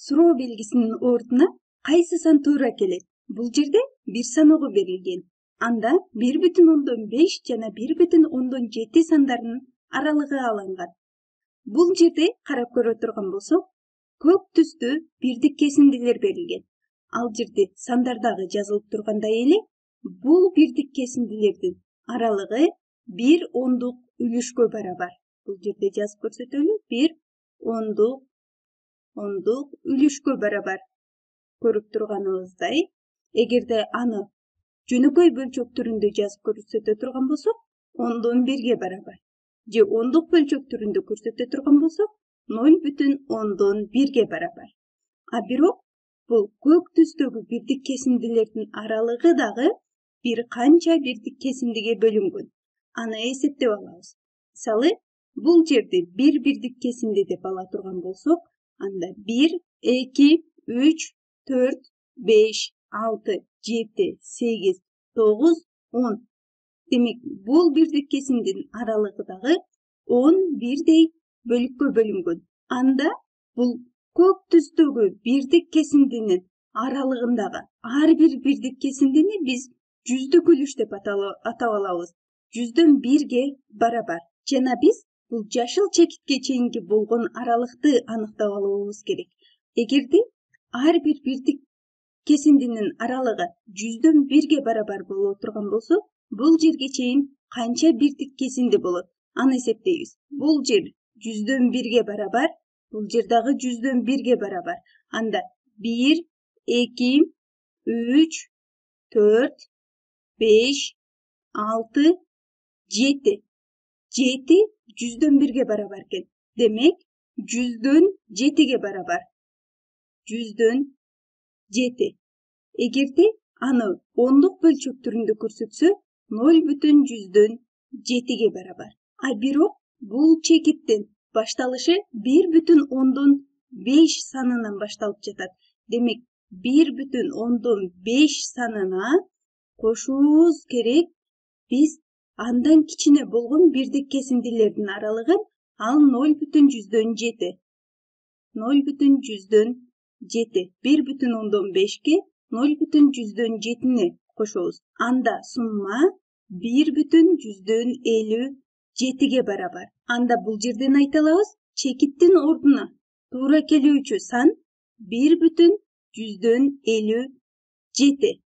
суроо белгисинин ордуна кайсы сан туура келет? Бул жерде бир саноого берилген. Анда 1,5 жана 1,7 сандарынын аралыгы алынган. Бул жерде карап көрө турган болсок, көк түстүү бирдик кесиндилер берилген. Ал жерде сандардагы жазылып тургандай эле, бул бирдик кесиндилердин аралыгы 1 ондук үлүшкө барабар. Бул жерде жазып көрсөтөлү, 1 ондук үлүшкө барабар. Көрүп турганыбыздай, эгерде аны жөнөкөй бөлчөк түрүндө жазып көрсөтө турган болсок, 10/1 барабар. Же ондук бөлчөк түрүндө көрсөтө турган болсок, 0,1 барабар. А бирок бул көк түстөгү бирдик кесиндилердин аралыгы дагы бир канча бирдик кесиндиге бөлүнгөн. Аны эсептеп алабыз. Мисалы, бул жерде бир бирдик кесинди деп ала турган болсок, анда 1, 2, 3, 4, 5, 6, 7, 8, 9, 10. Демек, бул бирдик кесиндинин аралыгы дагы 10 бирдей бөлүккө бөлүнгөн. Анда бул көк түстөгү бирдик кесиндинин аралыгындагы ар бир бирдик кесиндини биз жүздүк үлүш деп атап алабыз. 100/1 барабар. Жана биз бул жашыл чекитке чейинки болгон аралыкты аныктап алуубуз керек. Эгерде ар бир бирдик кесиндинин аралыгы 100/1 барабар боло турган болсо, бул жерге чейин канча бирдик кесинди болот? Аны эсептейбиз. Бул жер 100/1 барабар, бул жер дагы 100/1 барабар. Анда 1, 2, 3, 4, 5, 6, 7. 7 100/1 барабар экен. Демек, 100/7 барабар. 100/7. Эгерде аны ондук бөлчөк түрүндө көрсөтсө, 0,100/7 барабар. А бирок бул чекиттин башталышы 1,5 санынан башталып жатат. Демек, 1,5 санына кошуубуз керек биз андан кичине болгон бирдик кесиндилердин аралыгын, ал 0,7. 0,7. 1,5ге 0,7ni кошобуз. Анда сумма 1,157 барабар. Анда бул жерден айта алабыз, чекиттин ордуна туура келүүчү сан 1,157.